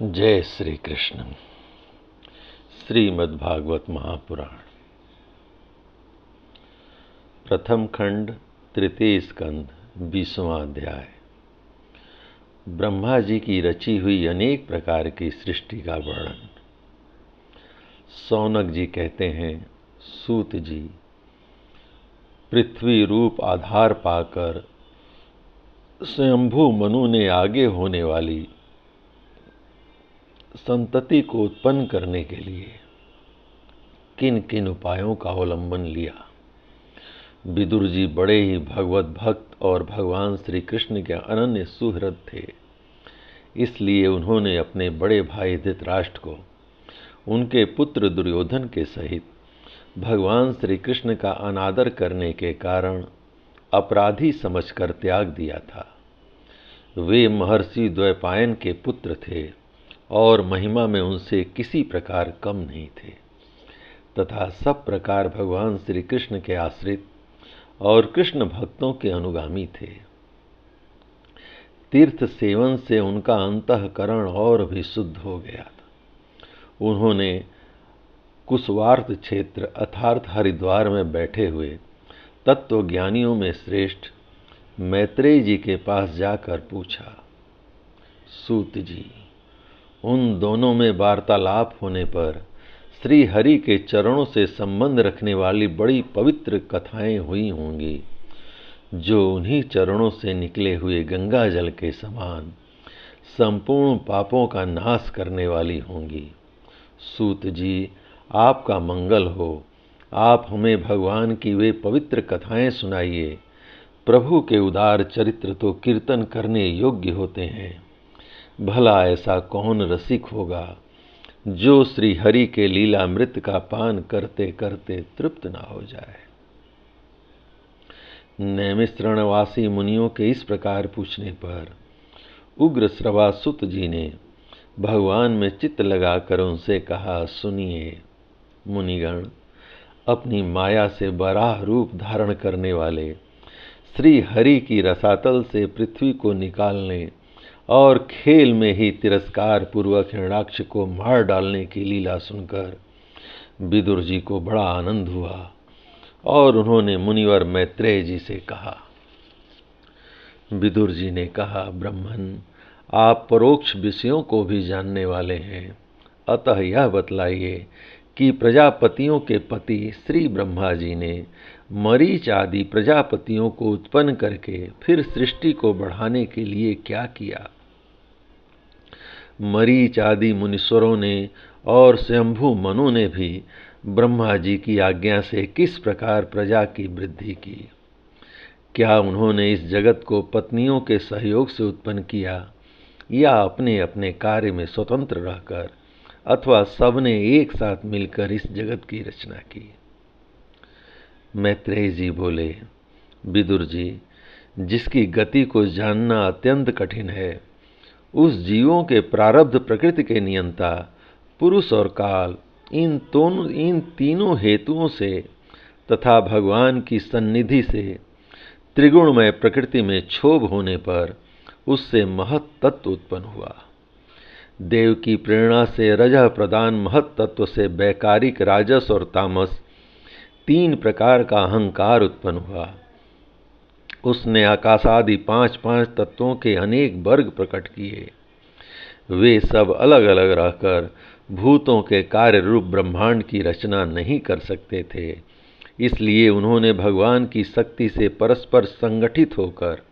जय श्री कृष्ण। श्रीमद्भागवत महापुराण प्रथम खंड तृतीय स्कंद 20वां अध्याय। ब्रह्मा जी की रची हुई अनेक प्रकार की सृष्टि का वर्णन। सौनक जी कहते हैं, सूत जी, पृथ्वी रूप आधार पाकर स्वयंभू मनु ने आगे होने वाली संतति को उत्पन्न करने के लिए किन किन उपायों का अवलंबन लिया। विदुर जी बड़े ही भगवत भक्त और भगवान श्री कृष्ण के अनन्य सुहृद थे, इसलिए उन्होंने अपने बड़े भाई धृतराष्ट्र को उनके पुत्र दुर्योधन के सहित भगवान श्री कृष्ण का अनादर करने के कारण अपराधी समझकर त्याग दिया था। वे महर्षि द्वैपायन के पुत्र थे और महिमा में उनसे किसी प्रकार कम नहीं थे, तथा सब प्रकार भगवान श्री कृष्ण के आश्रित और कृष्ण भक्तों के अनुगामी थे। तीर्थ सेवन से उनका अंतःकरण और भी शुद्ध हो गया था। उन्होंने कुशवार्थ क्षेत्र अर्थात हरिद्वार में बैठे हुए तत्वज्ञानियों में श्रेष्ठ मैत्रेय जी के पास जाकर पूछा, सूत जी, उन दोनों में वार्तालाप होने पर श्री हरि के चरणों से संबंध रखने वाली बड़ी पवित्र कथाएं हुई होंगी, जो उन्हीं चरणों से निकले हुए गंगा जल के समान संपूर्ण पापों का नाश करने वाली होंगी। सूत जी, आपका मंगल हो। आप हमें भगवान की वे पवित्र कथाएं सुनाइए। प्रभु के उदार चरित्र तो कीर्तन करने योग्य होते हैं। भला ऐसा कौन रसिक होगा जो श्री हरि के लीलामृत का पान करते करते तृप्त ना हो जाए। नैमिषारण्यवासी मुनियों के इस प्रकार पूछने पर उग्र श्रवासुत जी ने भगवान में चित्त लगाकर उनसे कहा, सुनिए मुनिगण, अपनी माया से वराह रूप धारण करने वाले श्री हरि की रसातल से पृथ्वी को निकालने और खेल में ही तिरस्कार पूर्वक हिरण्याक्ष को मार डालने की लीला सुनकर विदुर जी को बड़ा आनंद हुआ और उन्होंने मुनिवर मैत्रेय जी से कहा। विदुर जी ने कहा, ब्रह्मन, आप परोक्ष विषयों को भी जानने वाले हैं, अतः यह बतलाइए कि प्रजापतियों के पति श्री ब्रह्मा जी ने मरीच आदि प्रजापतियों को उत्पन्न करके फिर सृष्टि को बढ़ाने के लिए क्या किया। मरीच आदि मुनीश्वरों ने और स्वयंभू मनु ने भी ब्रह्मा जी की आज्ञा से किस प्रकार प्रजा की वृद्धि की। क्या उन्होंने इस जगत को पत्नियों के सहयोग से उत्पन्न किया या अपने अपने कार्य में स्वतंत्र रहकर अथवा सबने एक साथ मिलकर इस जगत की रचना की। मैत्रेय जी बोले, विदुर जी, जिसकी गति को जानना अत्यंत कठिन है, उस जीवों के प्रारब्ध प्रकृति के नियंता पुरुष और काल, इन तीनों हेतुओं से तथा भगवान की सन्निधि से त्रिगुणमय प्रकृति में क्षोभ होने पर उससे महत तत्व उत्पन्न हुआ। देव की प्रेरणा से रजः प्रदान महत तत्व से वैकारिक राजस और तामस तीन प्रकार का अहंकार उत्पन्न हुआ। उसने आकाशादि पांच तत्वों के अनेक वर्ग प्रकट किए। वे सब अलग अलग रहकर भूतों के कार्य रूप ब्रह्मांड की रचना नहीं कर सकते थे, इसलिए उन्होंने भगवान की शक्ति से परस्पर संगठित होकर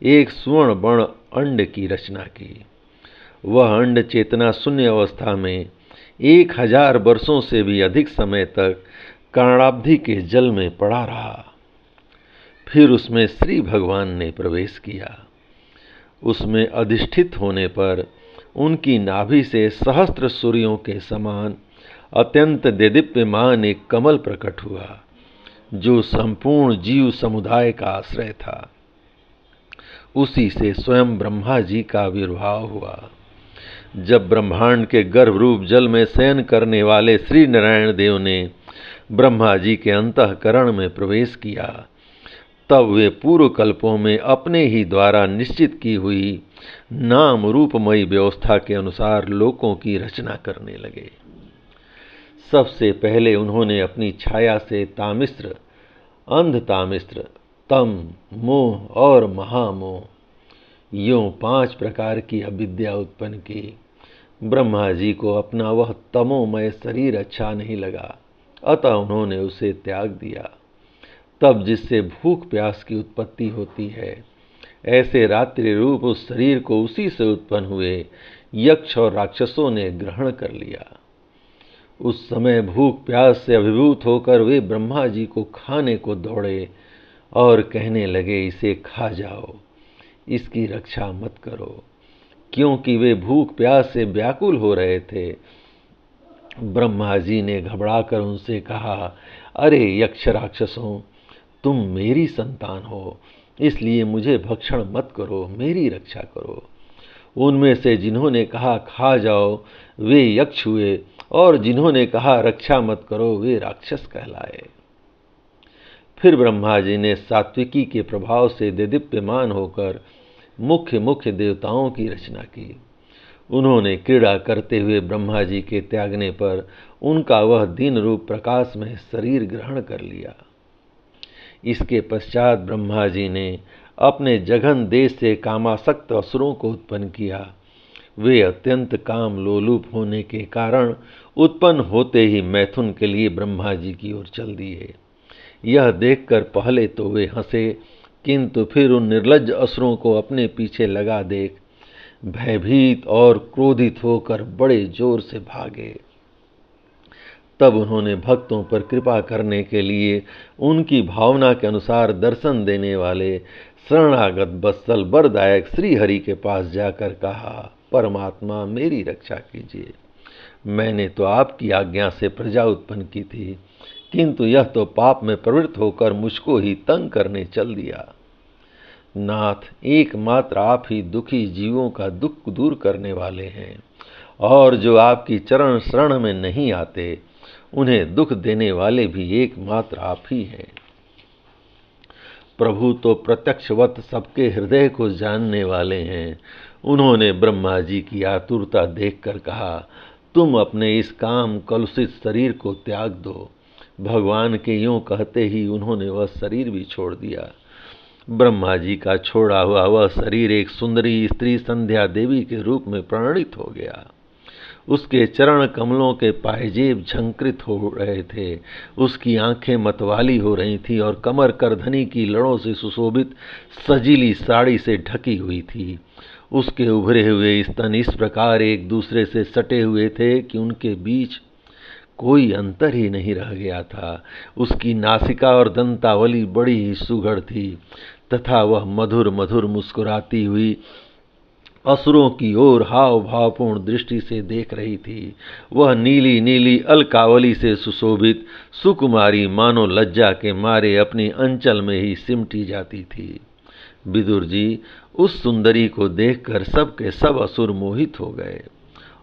एक स्वर्ण वर्ण अंड की रचना की। वह अंड चेतना शून्य अवस्था में 1000 वर्षों से भी अधिक समय तक कर्णाब्धि के जल में पड़ा रहा। फिर उसमें श्री भगवान ने प्रवेश किया। उसमें अधिष्ठित होने पर उनकी नाभि से सहस्त्र सूर्यों के समान अत्यंत देदीप्यमान एक कमल प्रकट हुआ, जो संपूर्ण जीव समुदाय का आश्रय था। उसी से स्वयं ब्रह्मा जी का आविर्भाव हुआ। जब ब्रह्मांड के गर्भ रूप जल में शयन करने वाले श्री नारायण देव ने ब्रह्मा जी के अंतःकरण में प्रवेश किया, तब वे पूर्व कल्पों में अपने ही द्वारा निश्चित की हुई नाम रूपमयी व्यवस्था के अनुसार लोकों की रचना करने लगे। सबसे पहले उन्होंने अपनी छाया से तामिस्र, अंधतामिस्र, तम, मोह और महामोह, यूं 5 प्रकार की अविद्या उत्पन्न की। ब्रह्मा जी को अपना वह तमोमय शरीर अच्छा नहीं लगा, अतः उन्होंने उसे त्याग दिया। तब जिससे भूख प्यास की उत्पत्ति होती है, ऐसे रात्रि रूप उस शरीर को उसी से उत्पन्न हुए यक्ष और राक्षसों ने ग्रहण कर लिया। उस समय भूख प्यास से अभिभूत होकर वे ब्रह्मा जी को खाने को दौड़े और कहने लगे, इसे खा जाओ, इसकी रक्षा मत करो, क्योंकि वे भूख प्यास से व्याकुल हो रहे थे। ब्रह्मा जी ने घबराकर उनसे कहा, अरे यक्ष राक्षसों, तुम मेरी संतान हो, इसलिए मुझे भक्षण मत करो, मेरी रक्षा करो। उनमें से जिन्होंने कहा खा जाओ वे यक्ष हुए, और जिन्होंने कहा रक्षा मत करो वे राक्षस कहलाए। फिर ब्रह्मा जी ने सात्विकी के प्रभाव से देदीप्यमान होकर मुख्य मुख्य देवताओं की रचना की। उन्होंने क्रीड़ा करते हुए ब्रह्मा जी के त्यागने पर उनका वह दिन रूप प्रकाश में शरीर ग्रहण कर लिया। इसके पश्चात ब्रह्मा जी ने अपने जघन देश से कामासक्त असुरों को उत्पन्न किया। वे अत्यंत काम लोलुप होने के कारण उत्पन्न होते ही मैथुन के लिए ब्रह्मा जी की ओर चल दिए। यह देखकर पहले तो वे हंसे, किंतु फिर उन निर्लज्ज असुरों को अपने पीछे लगा देख भयभीत और क्रोधित होकर बड़े जोर से भागे। तब उन्होंने भक्तों पर कृपा करने के लिए उनकी भावना के अनुसार दर्शन देने वाले शरणागत वत्सल वरदायक श्री हरि के पास जाकर कहा, परमात्मा मेरी रक्षा कीजिए। मैंने तो आपकी आज्ञा से प्रजा उत्पन्न की थी, किंतु यह तो पाप में प्रवृत्त होकर मुझको ही तंग करने चल दिया। नाथ, एकमात्र आप ही दुखी जीवों का दुख दूर करने वाले हैं, और जो आपकी चरण शरण में नहीं आते उन्हें दुख देने वाले भी एकमात्र आप ही हैं। प्रभु तो प्रत्यक्षवत सबके हृदय को जानने वाले हैं। उन्होंने ब्रह्मा जी की आतुरता देखकर कहा, तुम अपने इस काम कलुषित शरीर को त्याग दो। भगवान के यूं कहते ही उन्होंने वह शरीर भी छोड़ दिया। ब्रह्मा जी का छोड़ा हुआ वह शरीर एक सुंदरी स्त्री संध्या देवी के रूप में परिणित हो गया। उसके चरण कमलों के पायजेब झंकृत हो रहे थे, उसकी आंखें मतवाली हो रही थी और कमर करधनी की लड़ों से सुशोभित सजीली साड़ी से ढकी हुई थी। उसके उभरे हुए स्तन इस प्रकार एक दूसरे से सटे हुए थे कि उनके बीच कोई अंतर ही नहीं रह गया था। उसकी नासिका और दंतावली बड़ी ही सुघड़ थी तथा वह मधुर मधुर मुस्कुराती हुई असुरों की ओर हाव भावपूर्ण दृष्टि से देख रही थी। वह नीली नीली अलकावली से सुशोभित सुकुमारी मानो लज्जा के मारे अपनी अंचल में ही सिमटी जाती थी। विदुर जी, उस सुंदरी को देखकर सब के सब असुर मोहित हो गए।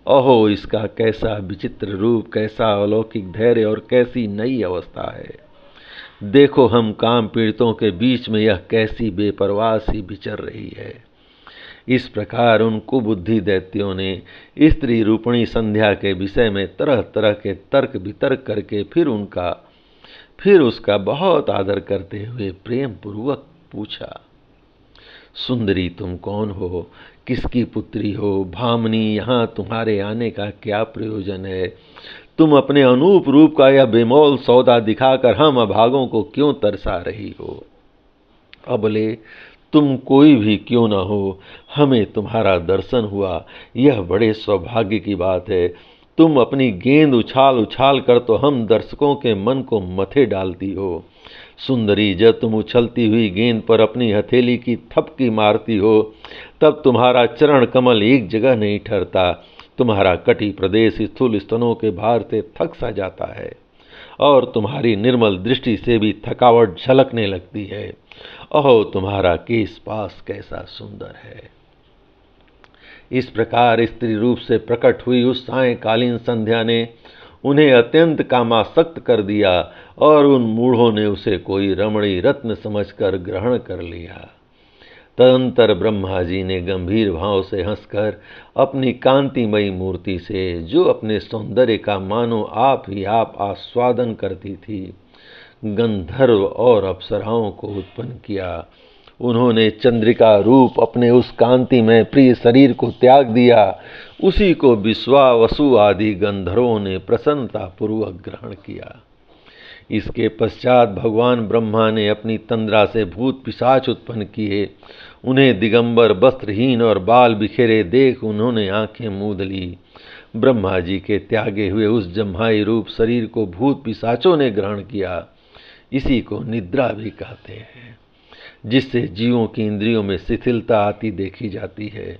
अहो, इसका कैसा विचित्र रूप, कैसा अलौकिक धैर्य और कैसी नई अवस्था है। देखो, हम काम पीड़ितों के बीच में यह कैसी बेपरवाह सी विचर रही है। इस प्रकार उन कुबुद्धि दैत्यों ने स्त्री रूपणी संध्या के विषय में तरह तरह के तर्क वितर्क करके फिर उसका बहुत आदर करते हुए प्रेम पूर्वक पूछा, सुंदरी तुम कौन हो, किसकी पुत्री हो? भामनी, यहाँ तुम्हारे आने का क्या प्रयोजन है? तुम अपने अनूप रूप का यह बेमौल सौदा दिखाकर हम अभागों को क्यों तरसा रही हो? अबले तुम कोई भी क्यों न हो, हमें तुम्हारा दर्शन हुआ, यह बड़े सौभाग्य की बात है। तुम अपनी गेंद उछाल उछाल कर तो हम दर्शकों के मन को मथे डालती हो। सुंदरी, जब तुम उछलती हुई गेंद पर अपनी हथेली की थपकी मारती हो तब तुम्हारा चरण कमल एक जगह नहीं ठहरता। तुम्हारा कटी प्रदेश स्थूल स्तनों के भार से थक सा जाता है और तुम्हारी निर्मल दृष्टि से भी थकावट झलकने लगती है। अहो, तुम्हारा केश पास कैसा सुंदर है। इस प्रकार स्त्री रूप से प्रकट हुई उस सायंकालीन संध्या ने उन्हें अत्यंत कामासक्त कर दिया और उन मूढ़ों ने उसे कोई रमणी रत्न समझकर ग्रहण कर लिया। तदंतर ब्रह्मा जी ने गंभीर भाव से हंसकर अपनी कांतिमयी मूर्ति से, जो अपने सौंदर्य का मानो आप ही आप आस्वादन करती थी, गंधर्व और अप्सराओं को उत्पन्न किया। उन्होंने चंद्रिका रूप अपने उस कांति में प्रिय शरीर को त्याग दिया। उसी को विश्वा, वसु आदि गंधर्वों ने प्रसन्नता पूर्वक ग्रहण किया। इसके पश्चात भगवान ब्रह्मा ने अपनी तंद्रा से भूत पिशाच उत्पन्न किए। उन्हें दिगंबर, वस्त्रहीन और बाल बिखेरे देख उन्होंने आंखें मूंद ली। ब्रह्मा जी के त्यागे हुए उस जम्हाई रूप शरीर को भूत पिशाचों ने ग्रहण किया। इसी को निद्रा भी कहते हैं, जिससे जीवों की इंद्रियों में शिथिलता आती देखी जाती है।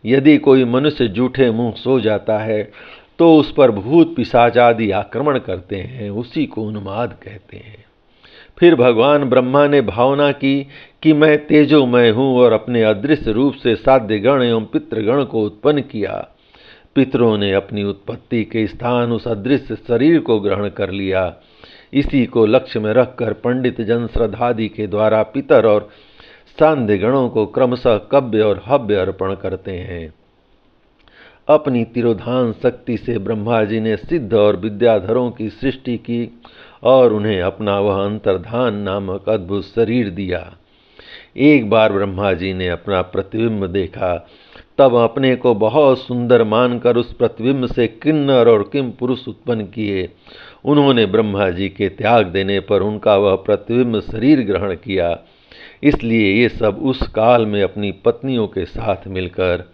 यदि कोई मनुष्य जूठे मुंह सो जाता है तो उस पर भूत पिशाच आदि आक्रमण करते हैं, उसी को उन्माद कहते हैं। फिर भगवान ब्रह्मा ने भावना की कि मैं तेजोमय हूँ और अपने अदृश्य रूप से साध्यगण एवं पितृगण को उत्पन्न किया। पितरों ने अपनी उत्पत्ति के स्थान उस अदृश्य शरीर को ग्रहण कर लिया। इसी को लक्ष्य में रखकर पंडित जन श्रद्धादि के द्वारा पितर और सांध्य गणों को क्रमशः कव्य और हव्य अर्पण करते हैं। अपनी तिरोधान शक्ति से ब्रह्मा जी ने सिद्ध और विद्याधरों की सृष्टि की और उन्हें अपना वह अंतर्धान नामक अद्भुत शरीर दिया। एक बार ब्रह्मा जी ने अपना प्रतिबिंब देखा, तब अपने को बहुत सुंदर मानकर उस प्रतिबिंब से किन्नर और किम पुरुष उत्पन्न किए। उन्होंने ब्रह्मा जी के त्याग देने पर उनका वह प्रतिबिंब शरीर ग्रहण किया। इसलिए ये सब उस काल में अपनी पत्नियों के साथ मिलकर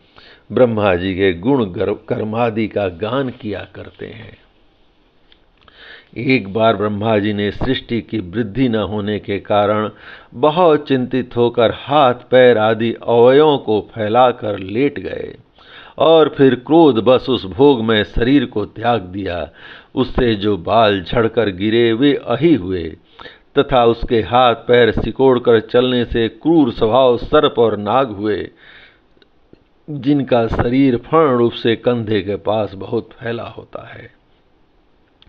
ब्रह्मा जी के गुण कर्मादि का गान किया करते हैं। एक बार ब्रह्मा जी ने सृष्टि की वृद्धि न होने के कारण बहुत चिंतित होकर हाथ पैर आदि अवयवों को फैलाकर लेट गए और फिर क्रोध बस उस भोग में शरीर को त्याग दिया। उससे जो बाल झड़कर गिरे वे अही हुए तथा उसके हाथ पैर सिकोड़कर चलने से क्रूर स्वभाव सर्प और नाग हुए, जिनका शरीर फर्ण रूप से कंधे के पास बहुत फैला होता है।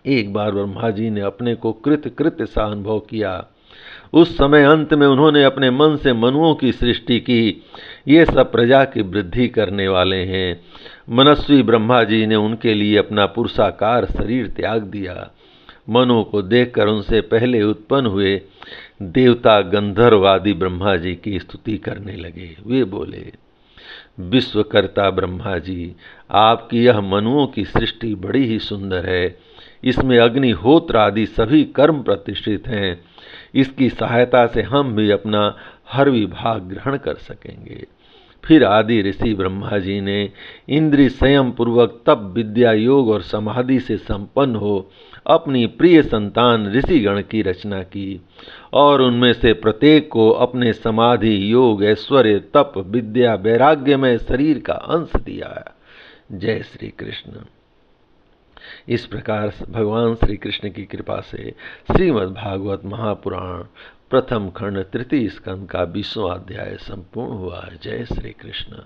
एक बार ब्रह्मा जी ने अपने को कृत्य सा अनुभव किया। उस समय अंत में उन्होंने अपने मन से मनुओं की सृष्टि की। ये सब प्रजा की वृद्धि करने वाले हैं। मनस्वी ब्रह्मा जी ने उनके लिए अपना पुरुषाकार शरीर त्याग दिया। मनु को देखकर उनसे पहले उत्पन्न हुए देवता गंधर्व आदि ब्रह्मा जी की स्तुति करने लगे। वे बोले, विश्वकर्ता ब्रह्मा जी, आपकी यह मनुओं की सृष्टि बड़ी ही सुंदर है। इसमें अग्निहोत्र आदि सभी कर्म प्रतिष्ठित हैं। इसकी सहायता से हम भी अपना हर विभाग ग्रहण कर सकेंगे। फिर आदि ऋषि ब्रह्मा जी ने इंद्रिय संयम पूर्वक तप, विद्या, योग और समाधि से संपन्न हो अपनी प्रिय संतान ऋषिगण की रचना की और उनमें से प्रत्येक को अपने समाधि, योग, ऐश्वर्य, तप, विद्या, वैराग्य में शरीर का अंश दिया। जय श्री कृष्ण। इस प्रकार भगवान श्री कृष्ण की कृपा से श्रीमद् भागवत महापुराण प्रथम खंड तृतीय स्कंद का 20वां अध्याय संपूर्ण हुआ। जय श्री कृष्ण।